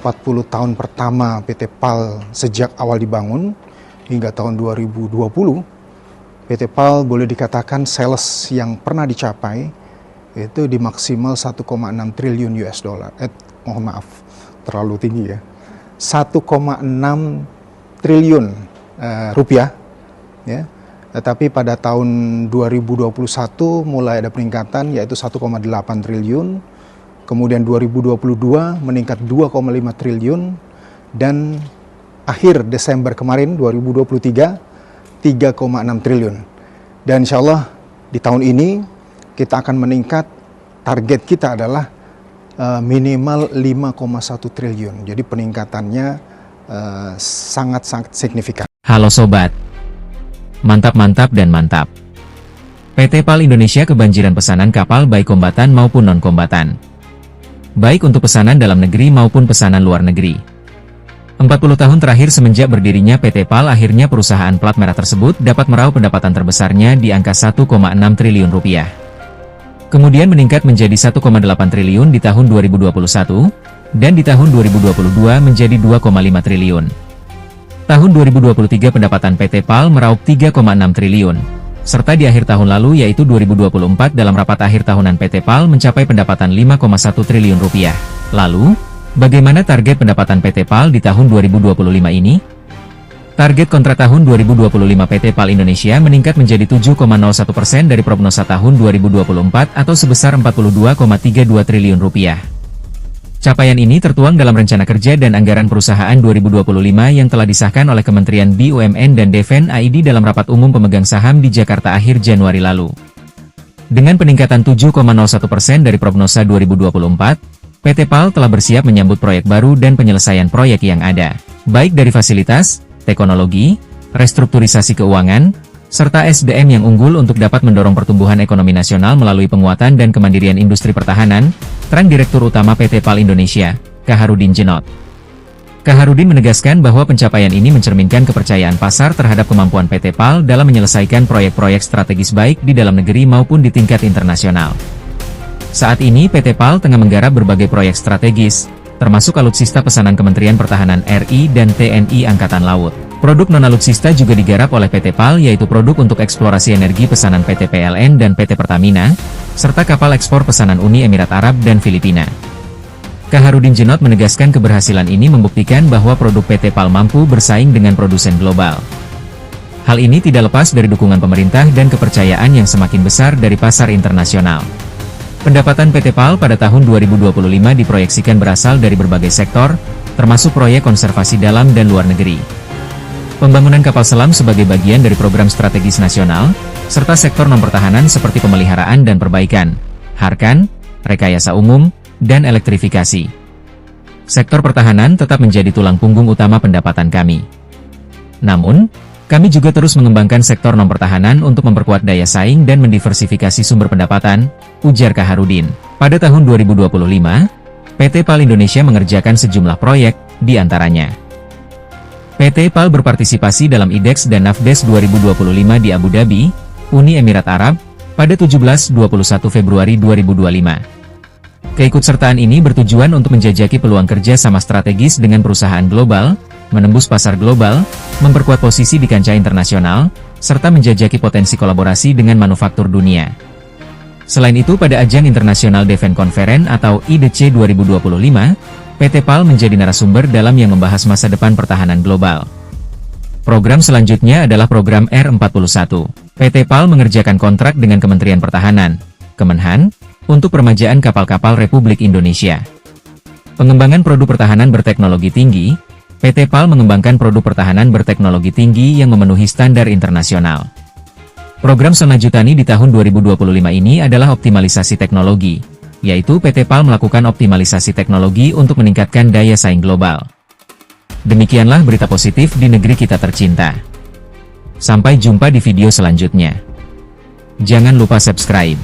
40 tahun pertama PT PAL sejak awal dibangun hingga tahun 2020, PT PAL boleh dikatakan sales yang pernah dicapai itu di maksimal 1,6 triliun US dollar. Mohon maaf, terlalu tinggi ya. 1,6 triliun rupiah ya. Tetapi pada tahun 2021 mulai ada peningkatan yaitu 1,8 triliun. Kemudian 2022 meningkat 2,5 triliun dan akhir Desember kemarin 2023 3,6 triliun. Dan insya Allah di tahun ini kita akan meningkat, target kita adalah minimal 5,1 triliun. Jadi peningkatannya sangat-sangat signifikan. Halo Sobat, mantap dan mantap. PT PAL Indonesia kebanjiran pesanan kapal baik kombatan maupun non-kombatan. Baik untuk pesanan dalam negeri maupun pesanan luar negeri. 40 tahun terakhir semenjak berdirinya PT PAL, akhirnya perusahaan plat merah tersebut dapat meraup pendapatan terbesarnya di angka 1,6 triliun rupiah. Kemudian meningkat menjadi 1,8 triliun di tahun 2021, dan di tahun 2022 menjadi 2,5 triliun. Tahun 2023 pendapatan PT PAL meraup 3,6 triliun. Serta di akhir tahun lalu yaitu 2024 dalam rapat akhir tahunan PT PAL mencapai pendapatan 5,1 triliun rupiah. Lalu, bagaimana target pendapatan PT PAL di tahun 2025 ini? Target kontrak tahun 2025 PT PAL Indonesia meningkat menjadi 7,01% dari prognosa tahun 2024 atau sebesar 42,32 triliun rupiah. Capaian ini tertuang dalam Rencana Kerja dan Anggaran Perusahaan 2025 yang telah disahkan oleh Kementerian BUMN dan Defen ID dalam Rapat Umum Pemegang Saham di Jakarta akhir Januari lalu. Dengan peningkatan 7,01% dari prognosa 2024, PT PAL telah bersiap menyambut proyek baru dan penyelesaian proyek yang ada, baik dari fasilitas, teknologi, restrukturisasi keuangan, serta SDM yang unggul untuk dapat mendorong pertumbuhan ekonomi nasional melalui penguatan dan kemandirian industri pertahanan, terang Direktur Utama PT PAL Indonesia, Kaharudin Djenot. Kaharudin menegaskan bahwa pencapaian ini mencerminkan kepercayaan pasar terhadap kemampuan PT PAL dalam menyelesaikan proyek-proyek strategis baik di dalam negeri maupun di tingkat internasional. Saat ini PT PAL tengah menggarap berbagai proyek strategis, termasuk alutsista pesanan Kementerian Pertahanan RI dan TNI Angkatan Laut. Produk non-alutsista juga digarap oleh PT PAL yaitu produk untuk eksplorasi energi pesanan PT PLN dan PT Pertamina, serta kapal ekspor pesanan Uni Emirat Arab dan Filipina. Kaharudin Djenot menegaskan keberhasilan ini membuktikan bahwa produk PT PAL mampu bersaing dengan produsen global. Hal ini tidak lepas dari dukungan pemerintah dan kepercayaan yang semakin besar dari pasar internasional. Pendapatan PT PAL pada tahun 2025 diproyeksikan berasal dari berbagai sektor, termasuk proyek konservasi dalam dan luar negeri. Pembangunan kapal selam sebagai bagian dari program strategis nasional, serta sektor non-pertahanan seperti pemeliharaan dan perbaikan, harkan, rekayasa umum, dan elektrifikasi. Sektor pertahanan tetap menjadi tulang punggung utama pendapatan kami. Namun, kami juga terus mengembangkan sektor non-pertahanan untuk memperkuat daya saing dan mendiversifikasi sumber pendapatan, ujar Kaharudin. Pada tahun 2025, PT PAL Indonesia mengerjakan sejumlah proyek, di antaranya PT PAL berpartisipasi dalam IDEX dan NAVDES 2025 di Abu Dhabi, Uni Emirat Arab, pada 17-21 Februari 2025. Keikutsertaan ini bertujuan untuk menjajaki peluang kerja sama strategis dengan perusahaan global, menembus pasar global, memperkuat posisi di kancah internasional, serta menjajaki potensi kolaborasi dengan manufaktur dunia. Selain itu pada ajang International Defense Conference atau IDC 2025, PT PAL menjadi narasumber dalam yang membahas masa depan pertahanan global. Program selanjutnya adalah program R41. PT PAL mengerjakan kontrak dengan Kementerian Pertahanan, Kemenhan, untuk permajaan kapal-kapal Republik Indonesia. Pengembangan produk pertahanan berteknologi tinggi, PT PAL mengembangkan produk pertahanan berteknologi tinggi yang memenuhi standar internasional. Program selanjutnya di tahun 2025 ini adalah optimalisasi teknologi, yaitu PT PAL melakukan optimalisasi teknologi untuk meningkatkan daya saing global. Demikianlah berita positif di negeri kita tercinta. Sampai jumpa di video selanjutnya. Jangan lupa subscribe.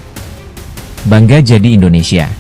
Bangga jadi Indonesia.